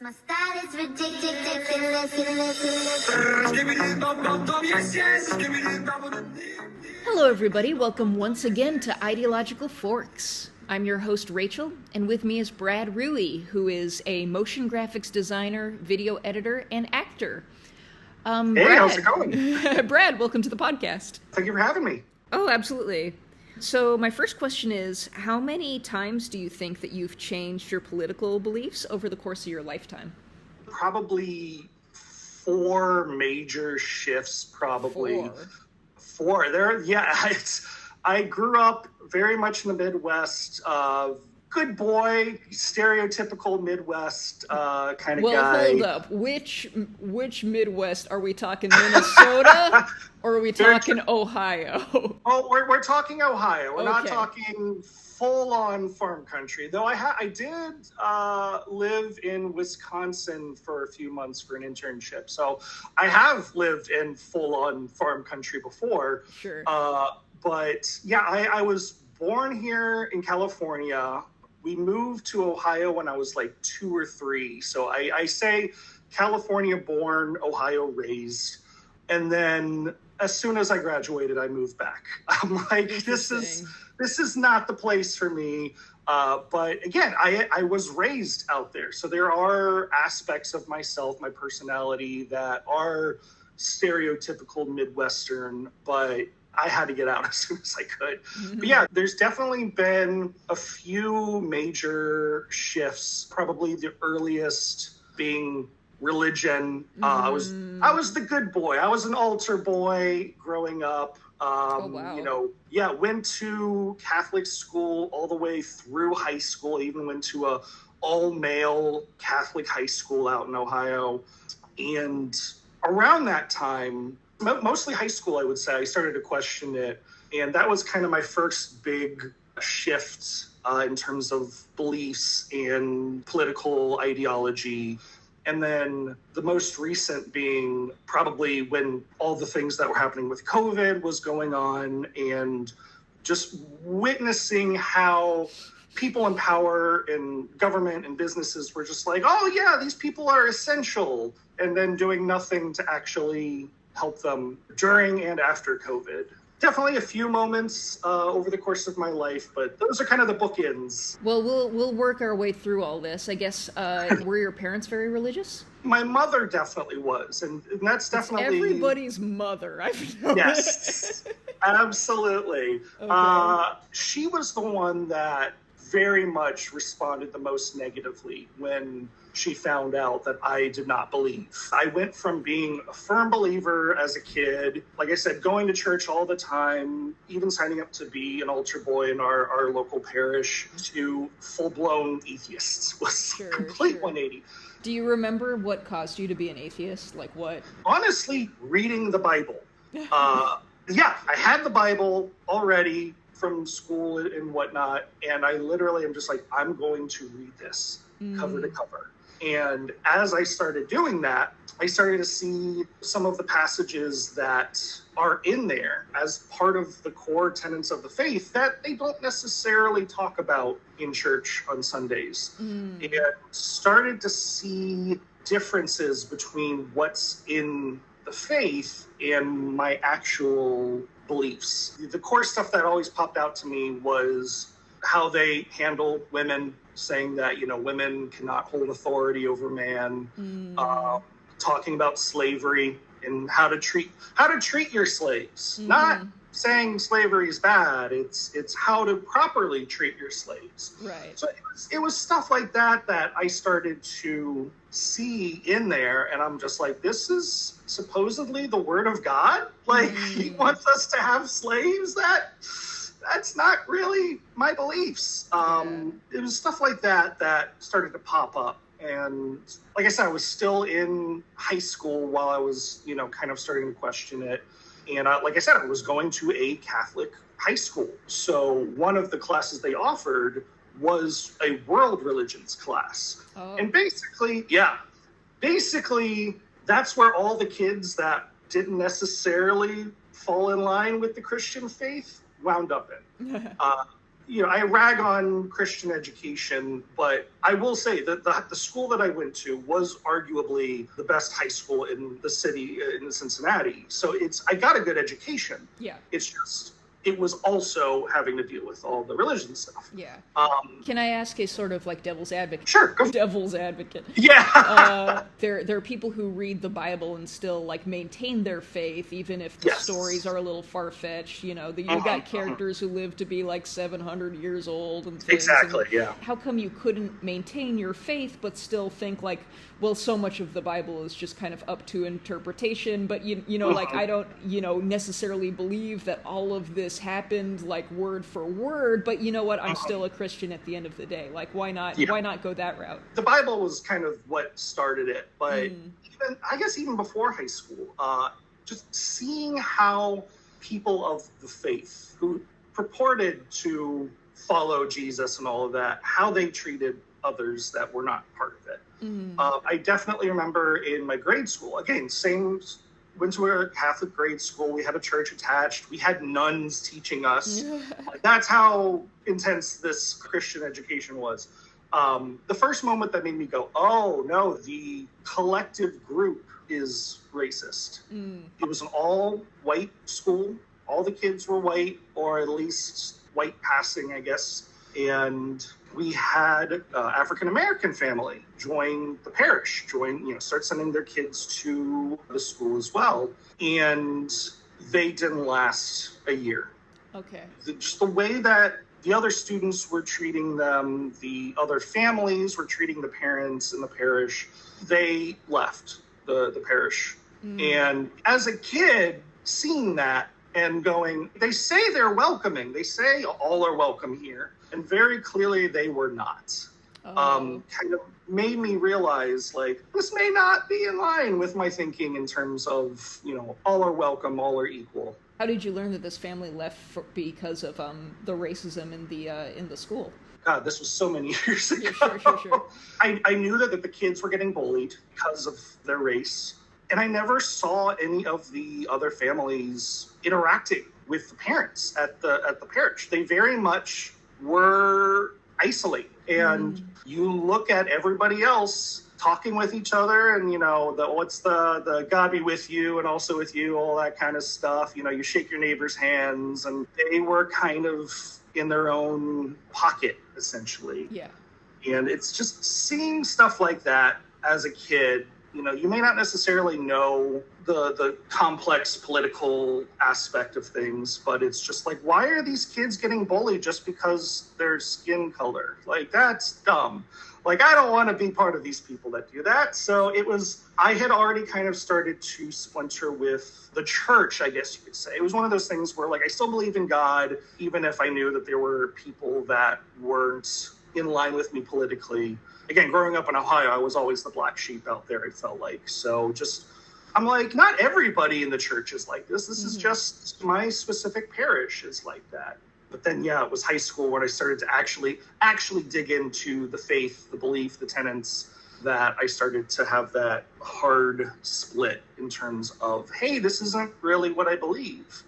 My style is ridiculous. Hello, everybody. Welcome once again to Ideological Forks. I'm your host, Rachel, and with me is Brad Ruwe, who is a motion graphics designer, video editor, and actor. Hey, Brad, how's it going? Brad, welcome to the podcast. Thank you for having me. Oh, absolutely. So my first question is, how many times do you think that you've changed your political beliefs over the course of your lifetime? Probably 4 major shifts, probably. Four. I grew up very much in the Midwest, good boy, stereotypical Midwest kind of guy. Well, hold up. Which Midwest? Are we talking Minnesota or are we talking Ohio? Oh, we're talking Ohio. We're not Okay. talking full-on farm country. Though I did live in Wisconsin for a few months for an internship. So I have lived in full-on farm country before. Sure. But yeah, I was born here in California. We moved to Ohio when I was like 2 or 3. So I say California born, Ohio raised. And then as soon as I graduated, I moved back. I'm like, this is not the place for me. But again, I was raised out there. So there are aspects of myself, my personality that are stereotypical Midwestern, but I had to get out as soon as I could. Mm-hmm. But yeah, there's definitely been a few major shifts, probably the earliest being religion. I was the good boy. I was an altar boy growing up. Wow. Went to Catholic school all the way through high school. I even went to a all-male Catholic high school out in Ohio. And around that time, mostly high school, I would say, I started to question it. And that was kind of my first big shift in terms of beliefs and political ideology. And then the most recent being probably when all the things that were happening with COVID was going on and just witnessing how people in power and government and businesses were just like, oh yeah, these people are essential, and then doing nothing to actually help them during and after COVID. Definitely a few moments over the course of my life, but those are kind of the bookends. Well, we'll work our way through all this. I guess, were your parents very religious? My mother definitely was, and that's definitely... It's everybody's mother, I've noticed. Yes, absolutely. Okay. She was the one that very much responded the most negatively when she found out that I did not believe. I went from being a firm believer as a kid, like I said, going to church all the time, even signing up to be an altar boy in our local parish, to full-blown atheists. Was a complete 180. Do you remember what caused you to be an atheist? Like what? Honestly, reading the Bible. I had the Bible already from school and whatnot, and I literally am just like, I'm going to read this cover to cover. And as I started doing that, I started to see some of the passages that are in there as part of the core tenets of the faith that they don't necessarily talk about in church on Sundays. And started to see differences between what's in the faith and my actual beliefs. The core stuff that always popped out to me was how they handle women, saying that, women cannot hold authority over man, talking about slavery and how to treat your slaves. Not saying slavery is bad. It's how to properly treat your slaves. Right. So it was stuff like that I started to see in there, and I'm just like, this is supposedly the word of God? Like, he wants us to have slaves? That's not really my beliefs. It was stuff like that started to pop up. And like I said, I was still in high school while I was, kind of starting to question it. And like I said, I was going to a Catholic high school. So one of the classes they offered was a world religions class. Oh. And basically, that's where all the kids that didn't necessarily fall in line with the Christian faith wound up in. I rag on Christian education, but I will say that the school that I went to was arguably the best high school in the city, in Cincinnati. So I got a good education. Yeah. It's just, it was also having to deal with all the religion stuff. Yeah. Can I ask a sort of like devil's advocate? Sure. Go. Devil's advocate. Yeah. There are people who read the Bible and still like maintain their faith, even if the stories are a little far-fetched. You got characters who live to be like 700 years old and things. Exactly. And yeah. how come you couldn't maintain your faith but still think like, well, so much of the Bible is just kind of up to interpretation, but like I don't necessarily believe that all of this happened like word for word, but you know what, I'm still a Christian at the end of the day. Like why not go that route? The Bible was kind of what started it, but even before high school, just seeing how people of the faith who purported to follow Jesus and all of that, how they treated others that were not part of it. I definitely remember in my grade school, again, went to a Catholic grade school. We had a church attached. We had nuns teaching us. That's how intense this Christian education was. The first moment that made me go, oh no, the collective group is racist. It was an all white school. All the kids were white, or at least white passing, I guess. And we had African-American family join the parish, start sending their kids to the school as well. And they didn't last a year. Okay. Just the way that the other students were treating them, the other families were treating the parents in the parish, they left the parish. And as a kid, seeing that and going, they say they're welcoming. They say all are welcome here. And very clearly they were not. Kind of made me realize, like, this may not be in line with my thinking in terms of, all are welcome, all are equal. How did you learn that this family left because of the racism in the school? God, this was so many years ago. Yeah, sure. I knew that the kids were getting bullied because of their race. And I never saw any of the other families interacting with the parents at the parish. They very much were isolated. And you look at everybody else talking with each other and, what's the God be with you and also with you, all that kind of stuff. You shake your neighbor's hands, and they were kind of in their own pocket, essentially. Yeah. And it's just seeing stuff like that as a kid. You may not necessarily know the complex political aspect of things, but it's just like, why are these kids getting bullied just because their skin color? Like, that's dumb. Like, I don't want to be part of these people that do that. So I had already kind of started to splinter with the church, I guess you could say. It was one of those things where, like, I still believe in God, even if I knew that there were people that weren't in line with me politically. Again, growing up in Ohio, I was always the black sheep out there, it felt like. So I'm like, not everybody in the church is like this. This is just my specific parish is like that. But then, it was high school when I started to actually dig into the faith, the belief, the tenets, that I started to have that hard split in terms of, hey, this isn't really what I believe.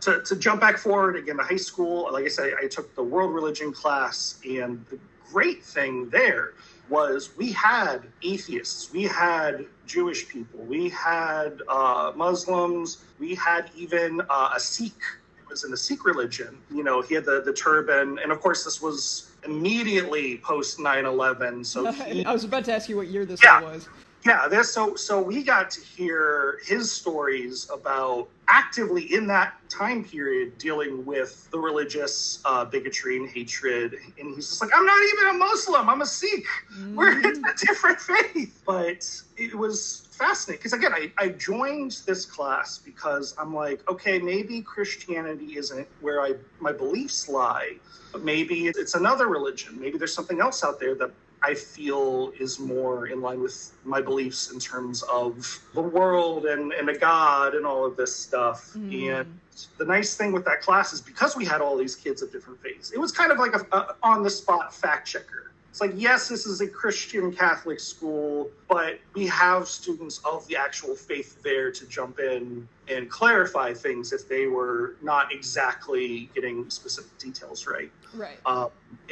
To jump back forward again to high school, like I said, I took the world religion class, and the great thing there was we had atheists, we had Jewish people, we had Muslims, we had even a Sikh who was in the Sikh religion. He had the turban, and of course this was immediately post 9/11. So I was about to ask you what year this was. Yeah, so we got to hear his stories about actively in that time period dealing with the religious bigotry and hatred. And he's just like, I'm not even a Muslim, I'm a Sikh. We're in a different faith. But it was fascinating because, again, I joined this class because I'm like, okay, maybe Christianity isn't where my beliefs lie, but maybe it's another religion. Maybe there's something else out there that I feel is more in line with my beliefs in terms of the world and a God and all of this stuff. And the nice thing with that class is because we had all these kids of different faiths, it was kind of like a on-the-spot fact checker. It's like, yes, this is a Christian Catholic school, but we have students of the actual faith there to jump in and clarify things if they were not exactly getting specific details right. Right.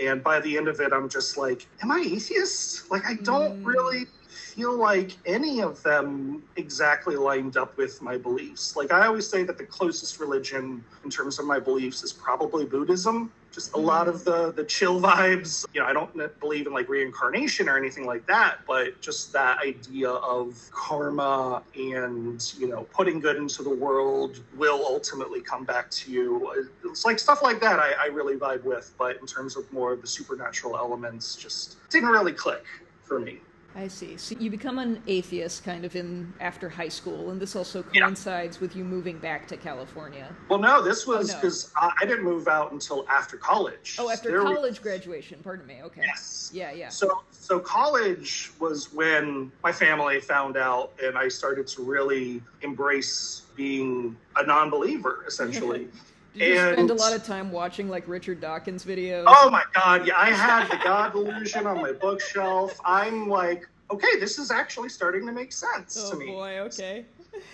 And by the end of it, I'm just like, am I atheist? Like, I don't really feel like any of them exactly lined up with my beliefs. Like, I always say that the closest religion in terms of my beliefs is probably Buddhism. Just a lot of the chill vibes. You know, I don't believe in like reincarnation or anything like that, but just that idea of karma and, you know, putting good into the world will ultimately come back to you. It's like stuff like that I really vibe with, but in terms of more of the supernatural elements, just didn't really click for me. I see. So you become an atheist kind of after high school, and this also coincides with you moving back to California. Well, no, this was because I didn't move out until after college. Oh, after college graduation. Pardon me. Okay. Yes. Yeah. So college was when my family found out, and I started to really embrace being a non-believer, essentially. Did you spend a lot of time watching like Richard Dawkins videos? Oh my God, yeah, I had the God Delusion on my bookshelf. I'm like, okay, this is actually starting to make sense to me. Oh boy, okay.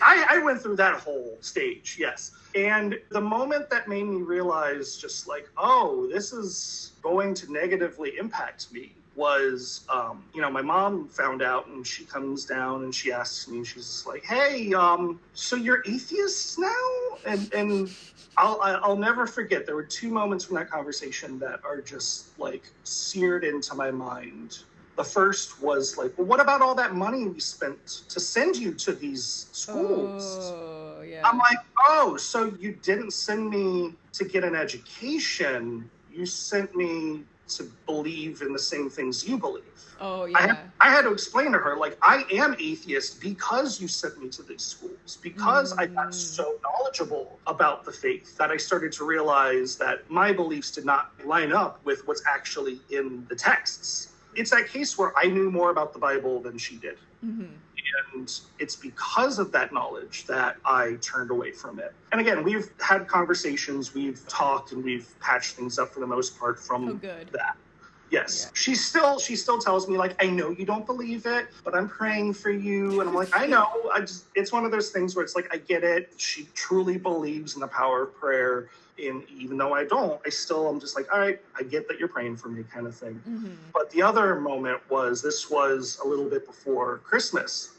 I went through that whole stage, yes. And the moment that made me realize just like, oh, this is going to negatively impact me was, you know, my mom found out and she comes down and she asks me, she's just like, hey, so you're atheists now? And I'll never forget, there were two moments from that conversation that are just like seared into my mind. The first was like, well, what about all that money we spent to send you to these schools? Oh, yeah. I'm like, oh, so you didn't send me to get an education. You sent me to believe in the same things you believe. Oh, yeah. I had to explain to her, like, I am atheist because you sent me to these schools, because I got so knowledgeable about the faith that I started to realize that my beliefs did not line up with what's actually in the texts. It's that case where I knew more about the Bible than she did. Mm-hmm. And it's because of that knowledge that I turned away from it. And again, we've had conversations, we've talked, and we've patched things up for the most part from that. Yes. Yeah. She still tells me, like, I know you don't believe it, but I'm praying for you. And I'm like, I know. It's one of those things where it's like, I get it. She truly believes in the power of prayer. And even though I don't, I'm just like, all right, I get that you're praying for me kind of thing. Mm-hmm. But the other moment this was a little bit before Christmas.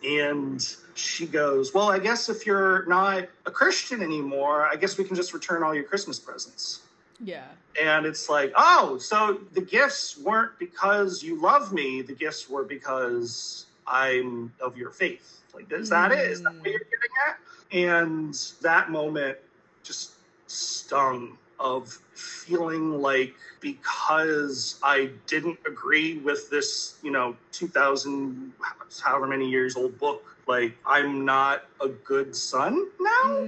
And she goes, well, I guess if you're not a Christian anymore, I guess we can just return all your Christmas presents. Yeah. And it's like, oh, so the gifts weren't because you love me. The gifts were because I'm of your faith. Like, is that it? Is that what you're getting at? And that moment just stung of feeling like because I didn't agree with this, 2000, however many years old book, like I'm not a good son now.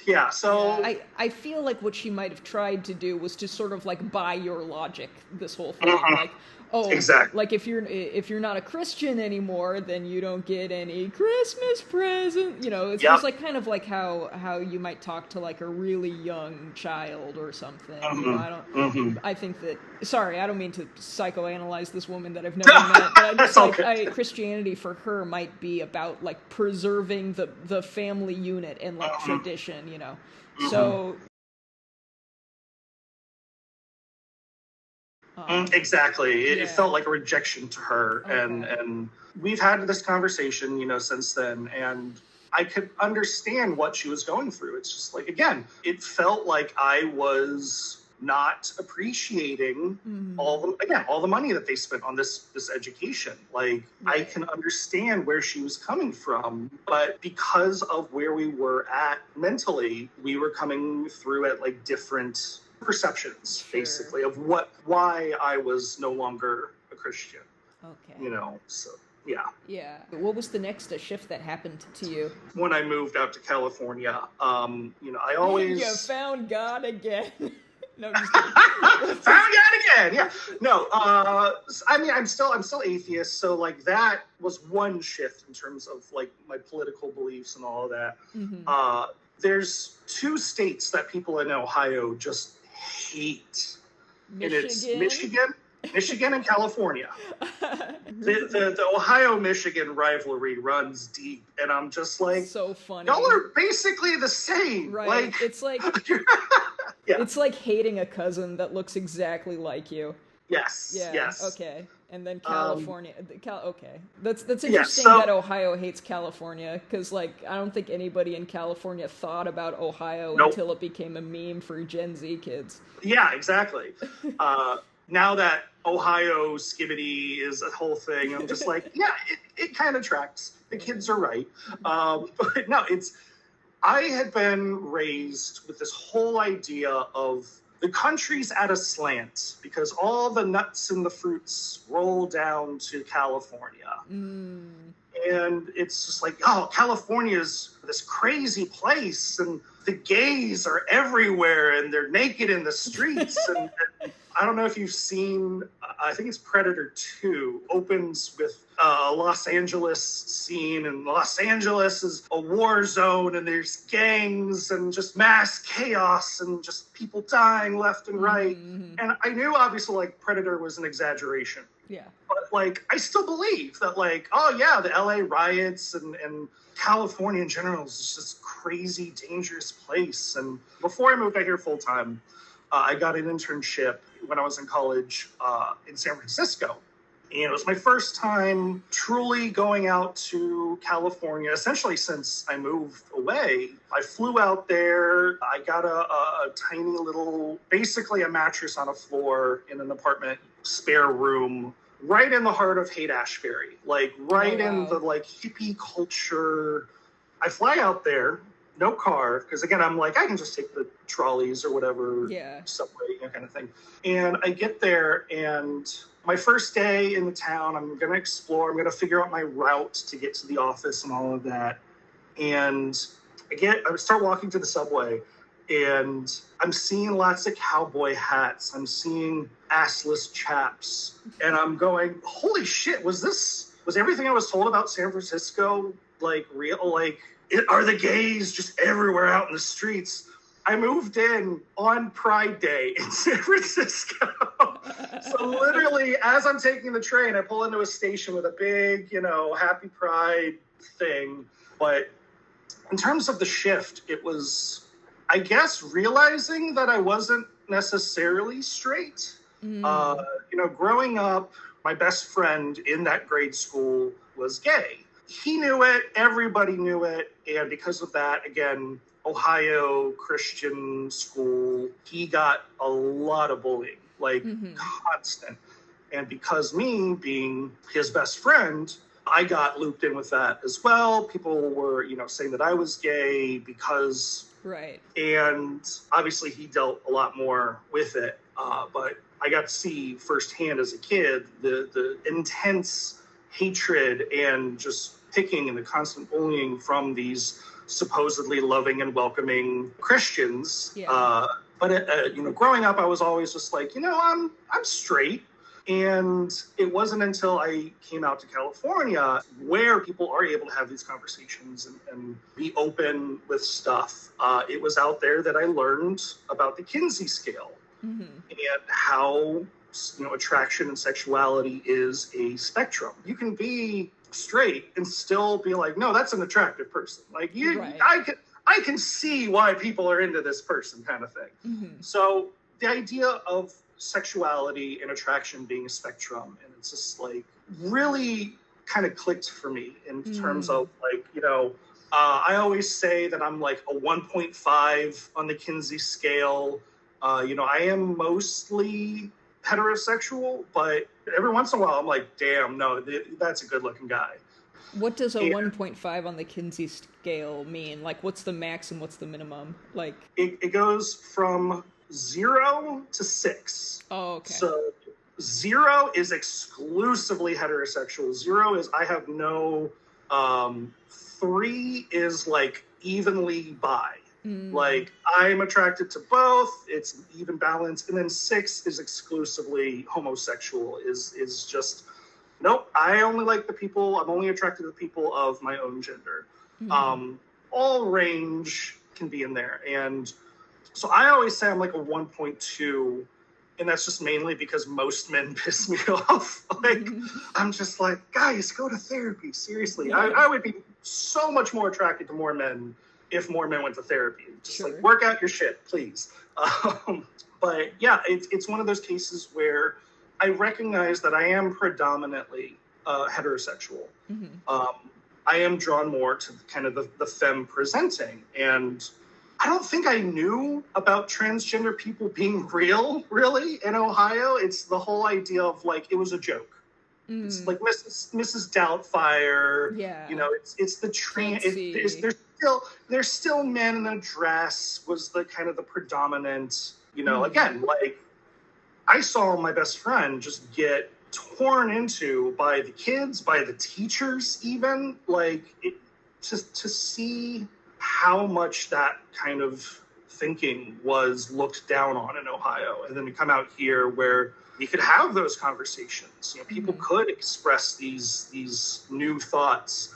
Yeah, so... Yeah, I feel like what she might have tried to do was to sort of, like, buy your logic, this whole thing. Like, oh, exactly. Like, if you're not a Christian anymore, then you don't get any Christmas present. It's just, like, kind of like how you might talk to, like, a really young child or something. I think that... Sorry, I don't mean to psychoanalyze this woman that I've never met, but I just, like, Christianity for her might be about, like, preserving the family unit and, like, tradition, So... Exactly. It felt like a rejection to her. Okay. And we've had this conversation, since then, and I could understand what she was going through. It's just like, again, it felt like I was not appreciating all the money that they spent on this education. Like, I can understand where she was coming from, but because of where we were at mentally, we were coming through at like different perceptions, basically, of why I was no longer a Christian. Okay. So yeah. Yeah. What was the next shift that happened to you? When I moved out to California, I always... You found God again. No, just kidding. Found God again. Yeah. No. I mean, I'm still atheist. So like that was one shift in terms of like my political beliefs and all of that. Mm-hmm. There's two states that people in Ohio just hate. and it's Michigan and California. The Ohio-Michigan rivalry runs deep, and I'm just like, so funny. Y'all are basically the same. Right. Like, it's like yeah. It's like hating a cousin that looks exactly like you. Yes. Yeah. Yes. Okay. And then California. Okay. That's interesting so, that Ohio hates California, because like I don't think anybody in California thought about Ohio until it became a meme for Gen Z kids. Yeah. Exactly. Now that Ohio skibbity is a whole thing, I'm just like, yeah, it kind of tracks. The kids are right. But no, I had been raised with this whole idea of the country's at a slant because all the nuts and the fruits roll down to California. And it's just like, oh, California's this crazy place and the gays are everywhere and they're naked in the streets. and I don't know if you've seen, I think it's Predator 2, opens with a Los Angeles scene, and Los Angeles is a war zone, and there's gangs and just mass chaos and just people dying left and right. And I knew, obviously, like, Predator was an exaggeration. Yeah. But, like, I still believe that, like, oh, yeah, the LA riots and California in general is just this crazy, dangerous place. And before I moved out here full time, I got an internship when I was in college in San Francisco. And it was my first time truly going out to California, essentially since I moved away. I flew out there. I got a tiny little, basically a mattress on a floor in an apartment spare room right in the heart of Haight-Ashbury, like right in the like hippie culture. I fly out there. No car, because again, I'm like, I can just take the trolleys or whatever, subway, kind of thing. And I get there, and my first day in the town, I'm going to explore. I'm going to figure out my route to get to the office and all of that. And I start walking to the subway, and I'm seeing lots of cowboy hats. I'm seeing assless chaps, and I'm going, holy shit, was everything I was told about San Francisco like real? Like, are the gays just everywhere out in the streets? I moved in on Pride Day in San Francisco. So literally, as I'm taking the train, I pull into a station with a big, happy Pride thing. But in terms of the shift, it was, I guess, realizing that I wasn't necessarily straight. Growing up, my best friend in that grade school was gay. He knew it, everybody knew it, and because of that, again, Ohio Christian school, he got a lot of bullying, like constant. And because me being his best friend, I got looped in with that as well. People were, saying that I was gay because... Right. And obviously he dealt a lot more with it, but I got to see firsthand as a kid the intense hatred and just picking and the constant bullying from these supposedly loving and welcoming Christians. Yeah. But growing up, I was always just like, I'm straight. And it wasn't until I came out to California where people are able to have these conversations and be open with stuff. It was out there that I learned about the Kinsey scale and how attraction and sexuality is a spectrum. You can be straight and still be like, no, that's an attractive person. Like I can see why people are into this person, kind of thing. So the idea of sexuality and attraction being a spectrum, and it's just like really kind of clicked for me in terms of like, I always say that I'm like a 1.5 on the Kinsey scale. I am mostly heterosexual, but every once in a while I'm like, damn, no, that's a good looking guy. What does a 1.5 on the Kinsey scale mean? Like, what's the max and what's the minimum? Like, it goes from 0 to 6. Oh, okay. So 0 is exclusively heterosexual. 0 is I have no. 3 is like evenly bi. Like, I'm attracted to both. It's even balance. And then 6 is exclusively homosexual, is just, nope, I only like I'm only attracted to the people of my own gender. All range can be in there. And so I always say I'm like a 1.2 And that's just mainly because most men piss me off. Like, I'm just like, guys, go to therapy. Seriously. I would be so much more attracted to more men if more men went to therapy. Just like, work out your shit, please. But yeah, it's one of those cases where I recognize that I am predominantly heterosexual. I am drawn more to kind of the femme presenting. And I don't think I knew about transgender people being real, really, in Ohio. It's the whole idea of like, it was a joke. It's like Mrs. Doubtfire. Yeah. You know, it's the Kinsey. there's still men in a dress was the kind of the predominant, you know, again, like I saw my best friend just get torn into by the kids, by the teachers, even like to see how much that kind of thinking was looked down on in Ohio. And then to come out here where you could have those conversations, you know, people could express these new thoughts.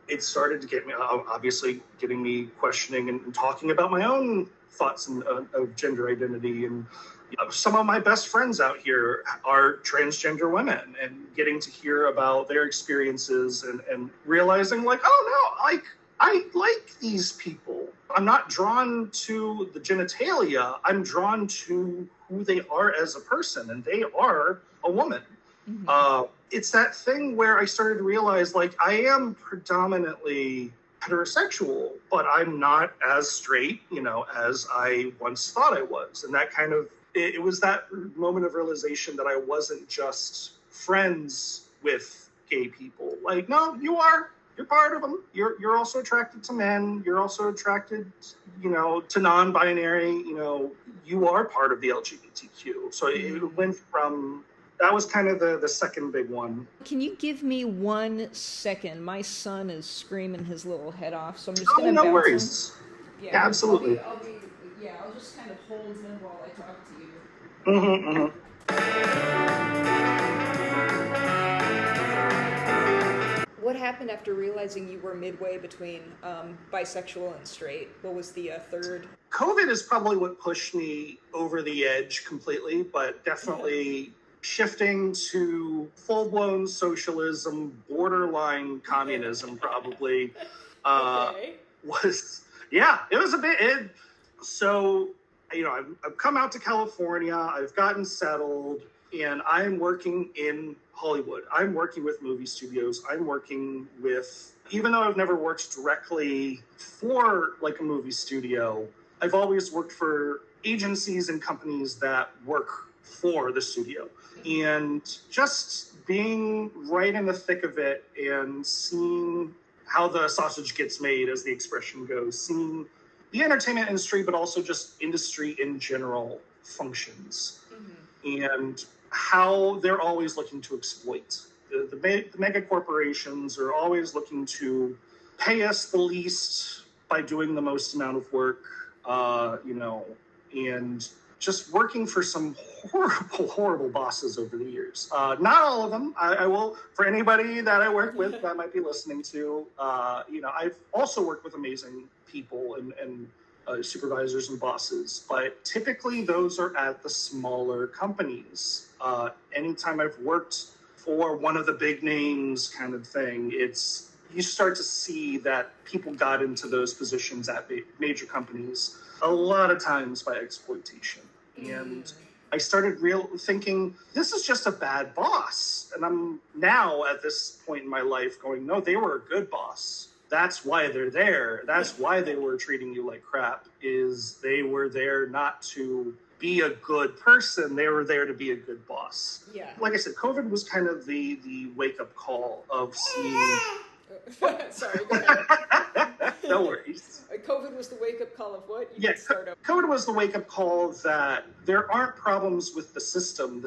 It started to get me, obviously getting me questioning and talking about my own thoughts of gender identity. And you know, some of my best friends out here are transgender women, and getting to hear about their experiences and realizing like, oh no, I like these people. I'm not drawn to the genitalia. I'm drawn to who they are as a person, and they are a woman. It's that thing where I started to realize, like, I am predominantly heterosexual, but I'm not as straight, you know, as I once thought I was. And that kind of, it was that moment of realization that I wasn't just friends with gay people. Like, no, you're part of them. You're also attracted to men. You're also attracted, you know, to non-binary. You know, you are part of the LGBTQ. So it went from, that was kind of the second big one. Can you give me 1 second? My son is screaming his little head off, so I'm just going to no worries. Him. Yeah, absolutely. I'll just kind of hold him while I talk to you. What happened after realizing you were midway between bisexual and straight? What was the third? COVID is probably what pushed me over the edge completely, but definitely shifting to full-blown socialism, borderline communism probably was, yeah, it was a bit, so, you know, I've come out to California, I've gotten settled, and I'm working in Hollywood. I'm working with movie studios. I'm working with, even though I've never worked directly for like a movie studio, I've always worked for agencies and companies that work for the studio. And just being right in the thick of it and seeing how the sausage gets made, as the expression goes, seeing the entertainment industry, but also just industry in general functions. And how they're always looking to exploit. The mega corporations are always looking to pay us the least by doing the most amount of work, you know, and just working for some horrible bosses over the years. Not all of them. I will, for anybody that I work with that might be listening to, you know, I've also worked with amazing people and supervisors and bosses, but typically those are at the smaller companies. Anytime I've worked for one of the big names kind of thing, you start to see that people got into those positions at major companies a lot of times by exploitation. And I started thinking, this is just a bad boss. And I'm now at this point in my life going, no, they were a good boss. That's why they're there. That's why they were treating you like crap, is they were there not to be a good person. They were there to be a good boss. Yeah. Like I said, COVID was kind of the wake-up call of seeing... Sorry, go ahead. No worries. COVID was the wake-up call of what? Yes, COVID was the wake-up call that there aren't problems with the system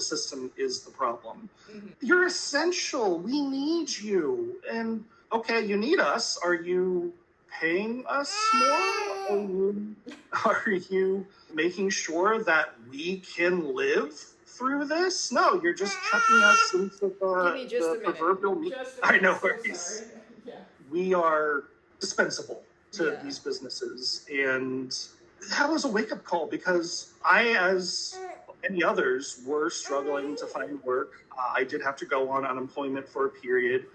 is the problem. You're essential. We need you. And okay, you need us. Are you paying us more? Are you making sure that we can live through this? No, you're just chucking us into the proverbial... I know. Yeah. We are dispensable to these businesses. And that was a wake-up call, because I, as many others were struggling to find work. I did have to go on unemployment for a period.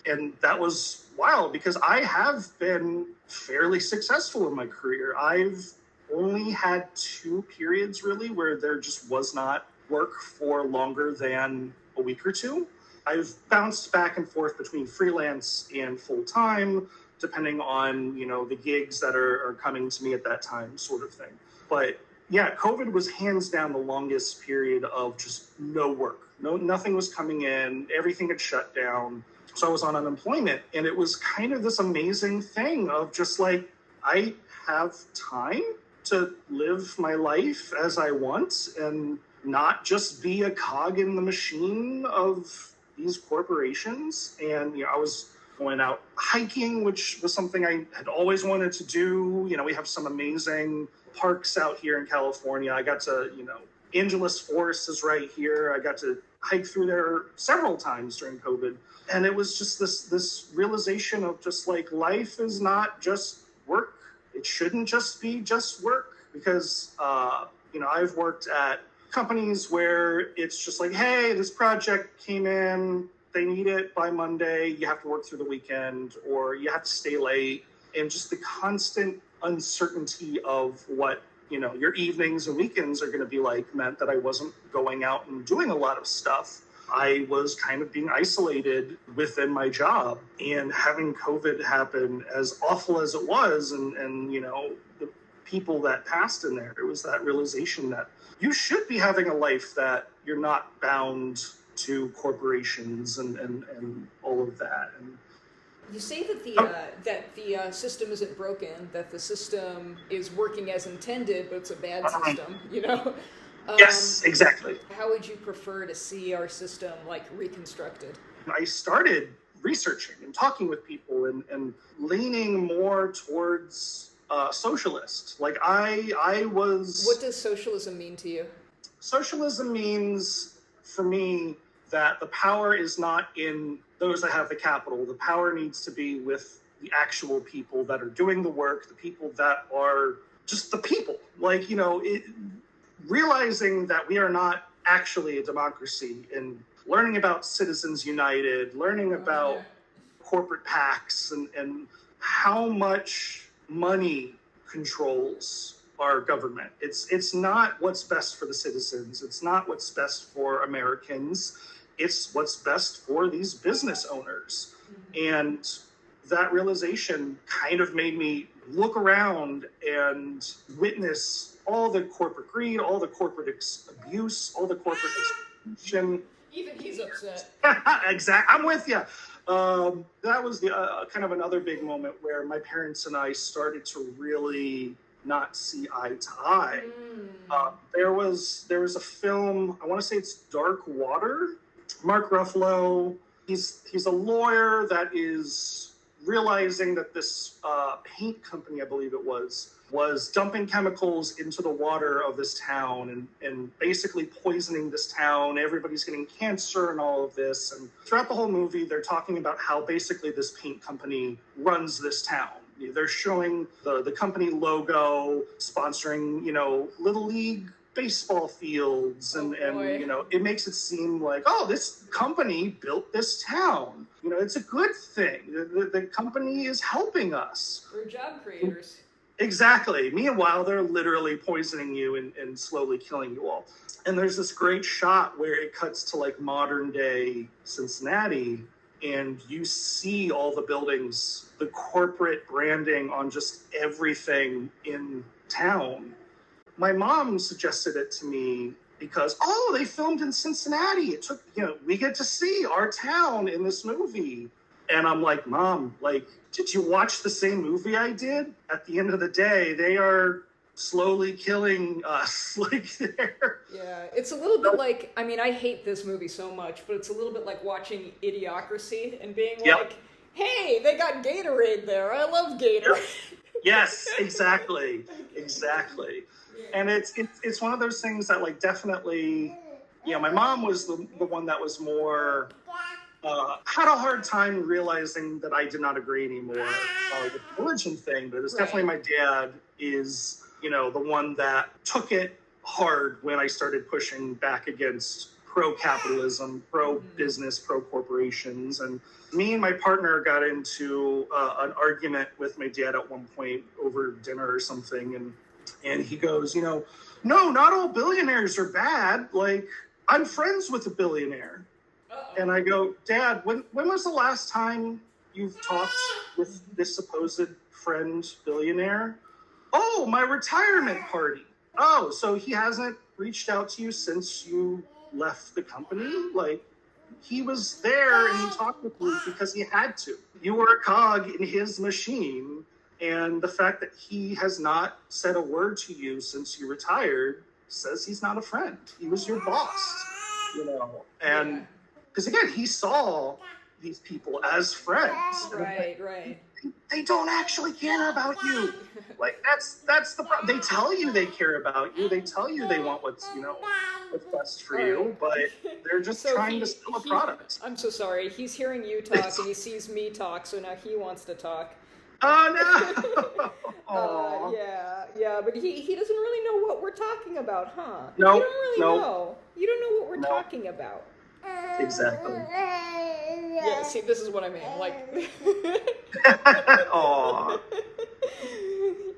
And that was wild because I have been fairly successful in my career. I've only had 2 periods really where there just was not work for longer than a week or 2. I've bounced back and forth between freelance and full-time, depending on, the gigs that are coming to me at that time, sort of thing. But yeah, COVID was hands down the longest period of just no work. Nothing was coming in. Everything had shut down. So I was on unemployment, and it was kind of this amazing thing of just like, I have time to live my life as I want and not just be a cog in the machine of these corporations. And, I was going out hiking, which was something I had always wanted to do. We have some amazing parks out here in California. I got to, Angeles Forest is right here. I got to hike through there several times during COVID. And it was just this realization of just like, life is not just work. It shouldn't just be just work because, I've worked at companies where it's just like, hey, this project came in, they need it by Monday, you have to work through the weekend, or you have to stay late. And just the constant uncertainty of what, your evenings and weekends are going to be like meant that I wasn't going out and doing a lot of stuff. I was kind of being isolated within my job, and having COVID happen, as awful as it was, and the people that passed in there, it was that realization that you should be having a life that you're not bound to corporations and all of that. And you say that the system isn't broken, that the system is working as intended, but it's a bad system, Yes, exactly. How would you prefer to see our system reconstructed? I started researching and talking with people and leaning more towards socialist. I was... What does socialism mean to you? Socialism means, for me, that the power is not in those that have the capital. The power needs to be with the actual people that are doing the work, the people that are just the people. Realizing that we are not actually a democracy, and learning about Citizens United, learning about corporate PACs and how much money controls our government. It's not what's best for the citizens. It's not what's best for Americans. It's what's best for these business owners. And that realization kind of made me look around and witness all the corporate greed, all the corporate abuse, all the corporate exploitation. Even he's upset. Exactly. I'm with you. That was the kind of another big moment where my parents and I started to really not see eye to eye. There was a film, I want to say it's Dark Water. Mark Ruffalo, he's a lawyer that is realizing that this paint company, I believe it was dumping chemicals into the water of this town and basically poisoning this town. Everybody's getting cancer and all of this. And throughout the whole movie, they're talking about how basically this paint company runs this town. They're showing the company logo, sponsoring, Little League baseball fields. And it makes it seem like, oh, this company built this town. It's a good thing. The company is helping us. We're job creators. Exactly. Meanwhile, they're literally poisoning you and slowly killing you all. And there's this great shot where it cuts to modern day Cincinnati, and you see all the buildings, the corporate branding on just everything in town. My mom suggested it to me because, they filmed in Cincinnati. It took, we get to see our town in this movie. And I'm like, Mom, did you watch the same movie I did? At the end of the day, they are slowly killing us. Yeah, it's a little bit like, I hate this movie so much, but it's a little bit like watching Idiocracy and being like, hey, they got Gatorade there. I love Gatorade. Yes, exactly. Exactly. And it's one of those things that definitely, my mom was the one that was more... had a hard time realizing that I did not agree anymore with the religion thing, but it's definitely my dad is, the one that took it hard when I started pushing back against pro-capitalism, pro-business, pro-corporations. And me and my partner got into an argument with my dad at one point over dinner or something. And he goes, no, not all billionaires are bad. Like, I'm friends with a billionaire. Uh-oh. And I go, Dad, when was the last time you've talked with this supposed friend billionaire? Oh, my retirement party. Oh, so he hasn't reached out to you since you left the company? Like, he was there and he talked with you because he had to. You were a cog in his machine, and the fact that he has not said a word to you since you retired says he's not a friend. He was your boss, and because again, he saw these people as friends. Right. They don't actually care about you. Like, that's the problem. They tell you they care about you. They tell you they want what's best for you, but they're just trying to sell a product. I'm so sorry. He's hearing you talk and he sees me talk, so now he wants to talk. Oh no! Yeah, but he doesn't really know what we're talking about, huh? No, you don't really know. You don't know what we're talking about. Exactly. Yeah, see, this is what I mean. Like, Aw.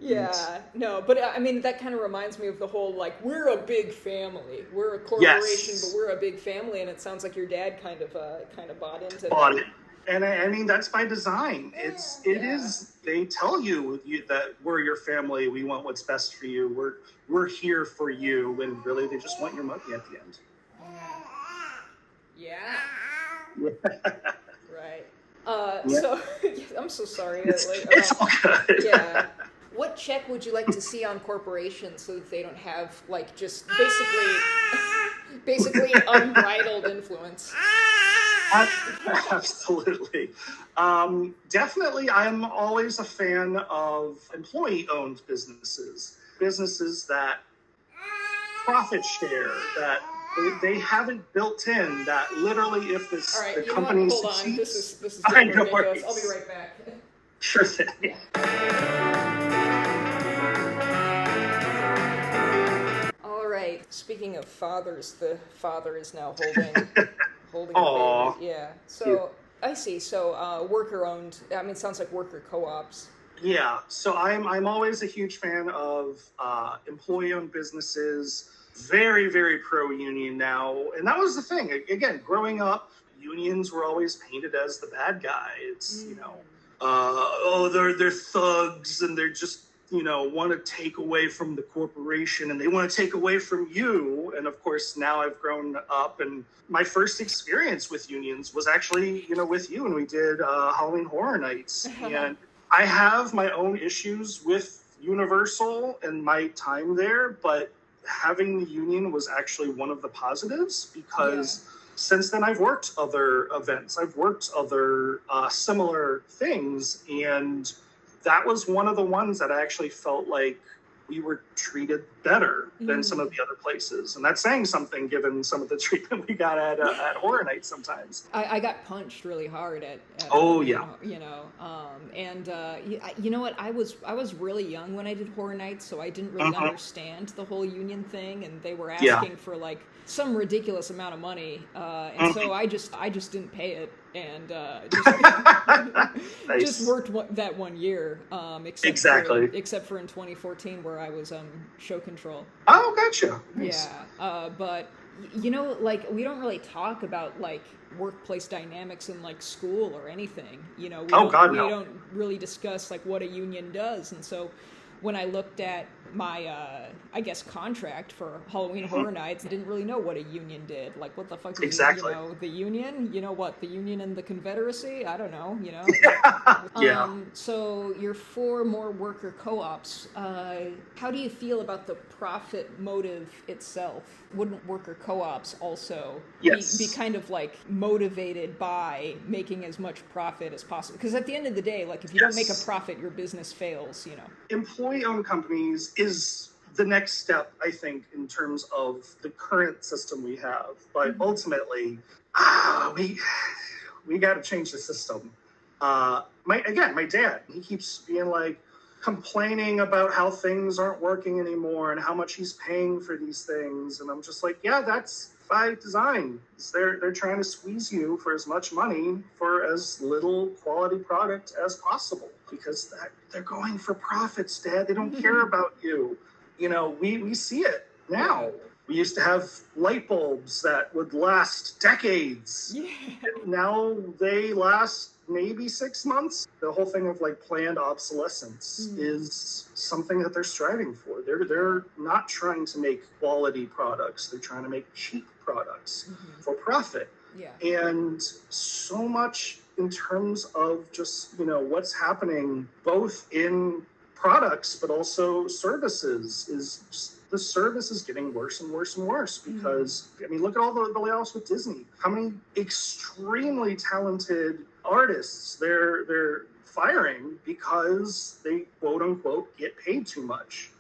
Yeah, no, but I mean, that kind of reminds me of the whole, like, we're a big family. We're a corporation, but we're a big family, and it sounds like your dad kind of bought into that. Bought it. And I mean, that's by design. It is, they tell you that we're your family, we want what's best for you, we're here for you, and really they just want your money at the end. Yeah. Right. So, I'm so sorry. It's all good. Yeah. What check would you like to see on corporations so that they don't have, like, just basically unbridled influence? Absolutely. Definitely, I'm always a fan of employee-owned businesses that profit share, that they haven't built in that literally if the company succeeds. Hold on. This is getting ridiculous. I'll be right back. Sure thing. Yeah. All right. Speaking of fathers, the father is now holding a baby. Yeah. So I see. So worker-owned. I mean, it sounds like worker co-ops. Yeah. So I'm always a huge fan of employee-owned businesses. Very, very pro-union now. And that was the thing. Again, growing up, unions were always painted as the bad guy. It's, they're thugs and they're just, want to take away from the corporation and they want to take away from you. And of course, now I've grown up and my first experience with unions was actually, with you, and we did Halloween Horror Nights. And I have my own issues with Universal and my time there, but having the union was actually one of the positives because since then I've worked other events, I've worked other similar things, and that was one of the ones that I actually felt like we were treated better than some of the other places. And that's saying something given some of the treatment we got at Horror Nights sometimes. I got punched really hard at and you know what? I was really young when I did Horror Nights, so I didn't really understand the whole union thing, and they were asking for like some ridiculous amount of money, and so I just didn't pay it, and just worked that 1 year, except for in 2014 where I was show control. Oh, gotcha. Nice. Yeah, but like we don't really talk about like workplace dynamics in like school or anything. We don't really discuss like what a union does, and so when I looked at my, contract for Halloween Horror Nights, I didn't really know what a union did. Like, what the fuck is the union? The union and the Confederacy? I don't know, So you're for more worker co-ops. How do you feel about the profit motive itself? Wouldn't worker co-ops also be kind of like motivated by making as much profit as possible? Because at the end of the day, like if you don't make a profit, your business fails, Employee-owned companies is the next step, I think, in terms of the current system we have. But ultimately, we got to change the system. My dad, he keeps being like, complaining about how things aren't working anymore and how much he's paying for these things. And I'm just like, yeah, that's by design. They're trying to squeeze you for as much money for as little quality product as possible, because they're going for profits, Dad. They don't care about you. You know, we see it now. We used to have light bulbs that would last decades. Yeah. And now they last maybe 6 months. The whole thing of like planned obsolescence is something that they're striving for. They're not trying to make quality products. They're trying to make cheap products for profit. Yeah. And so much in terms of just, you know, what's happening both in products but also services is just, the service is getting worse and worse and worse because, I mean, look at all the layoffs with Disney. How many extremely talented artists they're firing because they, quote unquote, get paid too much.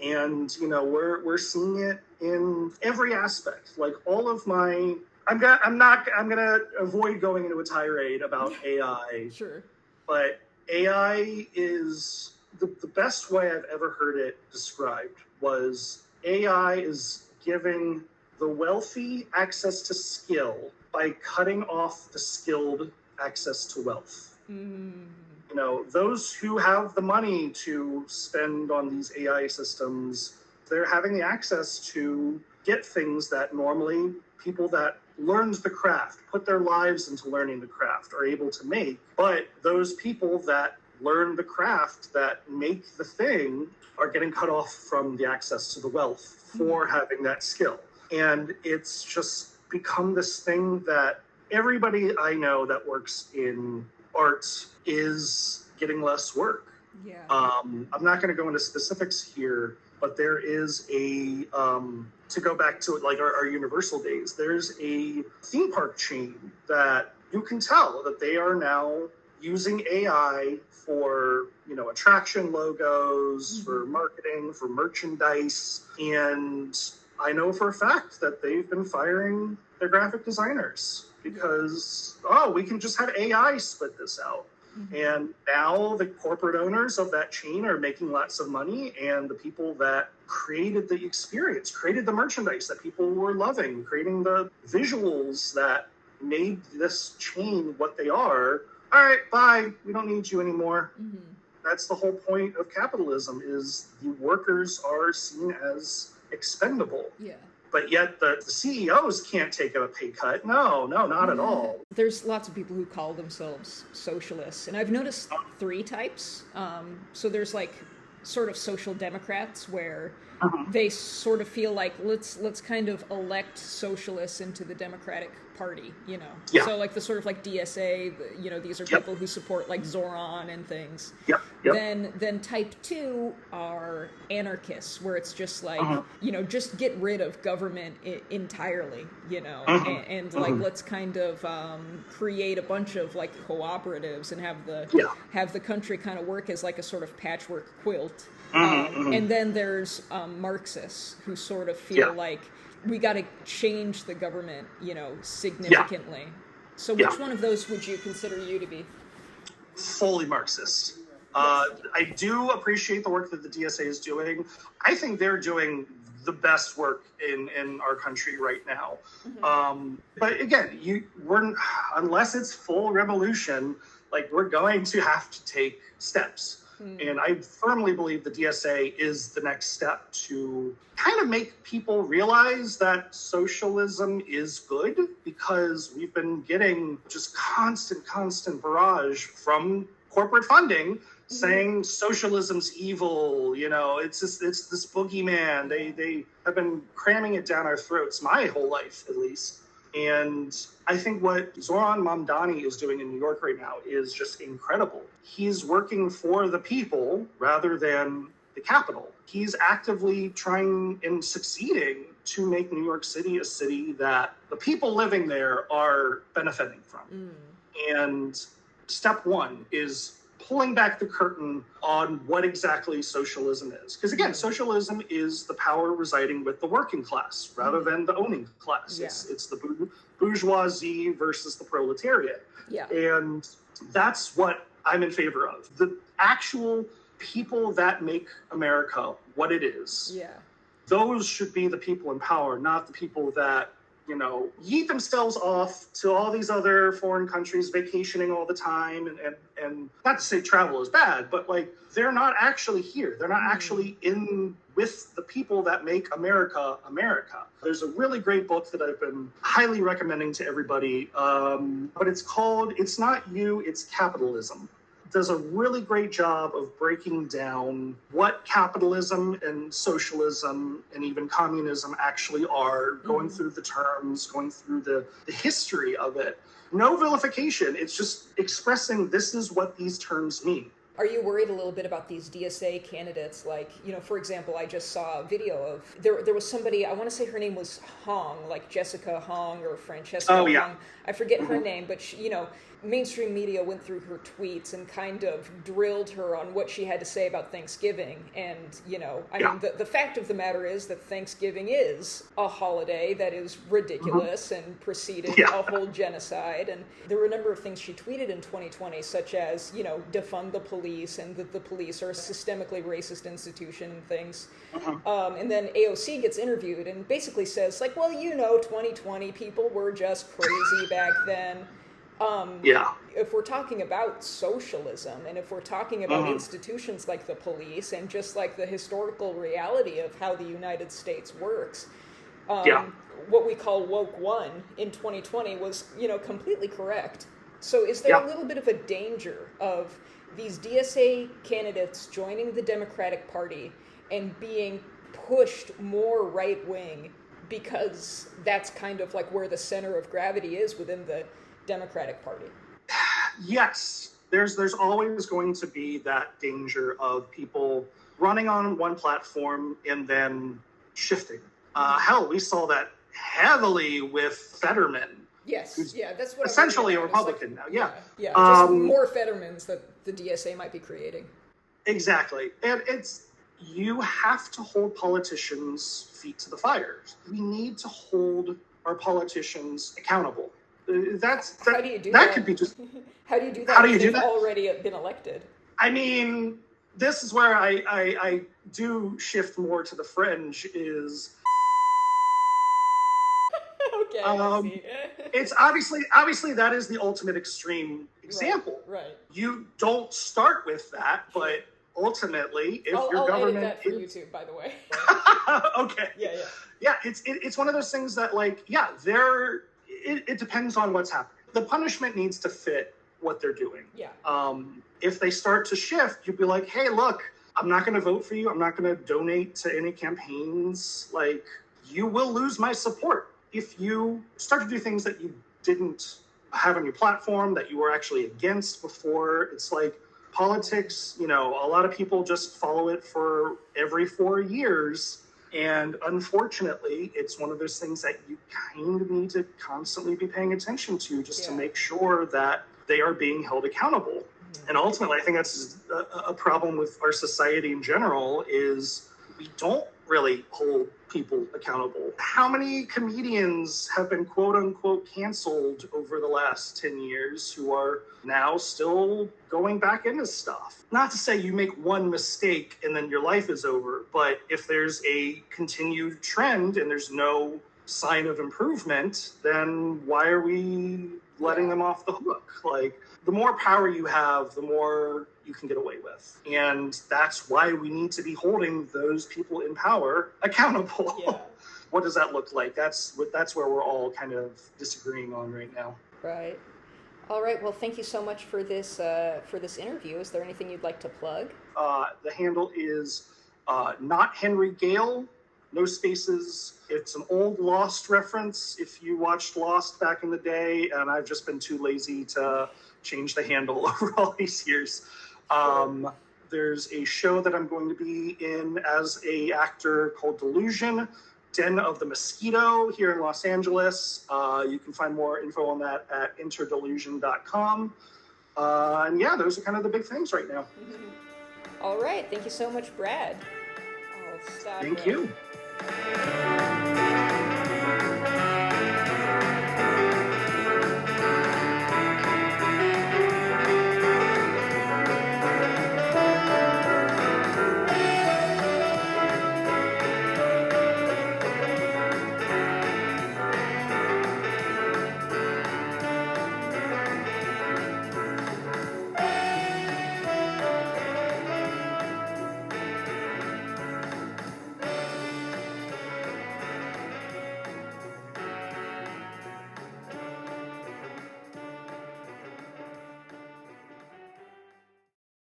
And, you know, we're seeing it in every aspect. Like all of my, I'm gonna avoid going into a tirade about AI. Sure. But AI is the best way I've ever heard it described was AI is giving the wealthy access to skill by cutting off the skilled access to wealth. You know, those who have the money to spend on these AI systems, they're having the access to get things that normally people that learned the craft, put their lives into learning the craft, are able to make. But those people that learn the craft, that make the thing, are getting cut off from the access to the wealth for having that skill. And it's just become this thing that everybody I know that works in arts is getting less work. Yeah. I'm not going to go into specifics here, but there is a, to go back to like our Universal days, there's a theme park chain that you can tell that they are now using AI for, you know, attraction logos, for marketing, for merchandise. And I know for a fact that they've been firing their graphic designers because, we can just have AI split this out. And now the corporate owners of that chain are making lots of money, and the people that created the experience, created the merchandise that people were loving, creating the visuals that made this chain what they are, all right, bye, we don't need you anymore. That's the whole point of capitalism, is the workers are seen as expendable. Yeah. But yet the CEOs can't take a pay cut. No, not at all. There's lots of people who call themselves socialists, and I've noticed 3 types. So there's like sort of social democrats where they sort of feel like let's kind of elect socialists into the Democratic Party, you know. Yeah. So like the sort of like DSA, you know, these are people who support like Zoran and things. Yep. Then type 2 are anarchists, where it's just like, you know, just get rid of government entirely, you know, and like let's kind of create a bunch of like cooperatives and have the country kind of work as like a sort of patchwork quilt. And then there's Marxists who sort of feel like we got to change the government, you know, significantly. So which one of those would you consider you to be? Fully Marxist. I do appreciate the work that the DSA is doing. I think they're doing the best work in our country right now. But again, unless it's full revolution, like we're going to have to take steps. And I firmly believe the DSA is the next step to kind of make people realize that socialism is good, because we've been getting just constant barrage from corporate funding saying socialism's evil, you know, it's this boogeyman. They have been cramming it down our throats my whole life, at least. And I think what Zoran Mamdani is doing in New York right now is just incredible. He's working for the people rather than the capital. He's actively trying and succeeding to make New York City a city that the people living there are benefiting from. And step 1 is pulling back the curtain on what exactly socialism is. Because again, socialism is the power residing with the working class rather than the owning class. Yeah. It's the bourgeoisie versus the proletariat. Yeah. And that's what I'm in favor of. The actual people that make America what it is. Yeah. Those should be the people in power, not the people that, yeet themselves off to all these other foreign countries, vacationing all the time. And not to say travel is bad, but like, they're not actually here. They're not actually in with the people that make America, America. There's a really great book that I've been highly recommending to everybody. But it's called It's Not You, It's Capitalism. Does a really great job of breaking down what capitalism and socialism and even communism actually are, going through the terms, going through the history of it. No vilification. It's just expressing this is what these terms mean. Are you worried a little bit about these DSA candidates? Like, for example, I just saw a video of, there was somebody, I want to say her name was Hong, like Jessica Hong or Francesca Hong. I forget her name, but she, mainstream media went through her tweets and kind of drilled her on what she had to say about Thanksgiving. And, I mean, the fact of the matter is that Thanksgiving is a holiday that is ridiculous and preceded a whole genocide. And there were a number of things she tweeted in 2020, such as, defund the police and that the police are a systemically racist institution and things. And then AOC gets interviewed and basically says, like, well, 2020 people were just crazy back then. If we're talking about socialism and if we're talking about institutions like the police and just like the historical reality of how the United States works, what we call woke one in 2020 was, completely correct. So is there a little bit of a danger of these DSA candidates joining the Democratic Party and being pushed more right-wing because that's kind of like where the center of gravity is within the Democratic Party? Yes, there's always going to be that danger of people running on one platform and then shifting. Hell, we saw that heavily with Fetterman. Yes, that's what essentially a Republican like, now. Just more Fettermans that the DSA might be creating. Exactly, and you have to hold politicians' feet to the fire. We need to hold our politicians accountable. How do you do that? That could be just. How do you do that? How do you do that? Already been elected. I mean, this is where I do shift more to the fringe. Is okay. It's obviously that is the ultimate extreme example. Right. You don't start with that, but ultimately, if your I'll government edit that for YouTube, by the way. Okay. Yeah. It's one of those things that it depends on what's happening. The punishment needs to fit what they're doing. Yeah. If they start to shift, you'd be like, hey, look, I'm not going to vote for you. I'm not going to donate to any campaigns. Like, you will lose my support if you start to do things that you didn't have on your platform, that you were actually against before. It's like politics, a lot of people just follow it for every 4 years. And unfortunately, it's one of those things that you kind of need to constantly be paying attention to just to make sure that they are being held accountable. And ultimately, I think that's a problem with our society in general is we don't really hold people accountable. How many comedians have been quote unquote canceled over the last 10 years who are now still going back into stuff? Not to say you make one mistake and then your life is over, but if there's a continued trend and there's no sign of improvement, then why are we letting them off the hook? Like, the more power you have, the more you can get away with. And that's why we need to be holding those people in power accountable. Yeah. What does that look like? That's where we're all kind of disagreeing on right now. Right. All right. Well, thank you so much for this interview. Is there anything you'd like to plug? The handle is not Henry Gale, no spaces. It's an old Lost reference if you watched Lost back in the day, and I've just been too lazy to change the handle over all these years. There's a show that I'm going to be in as a actor called Delusion, Den of the Mosquito here in Los Angeles. You can find more info on that at interdelusion.com. And yeah, those are kind of the big things right now. All right. Thank you so much, Brad. Thank you.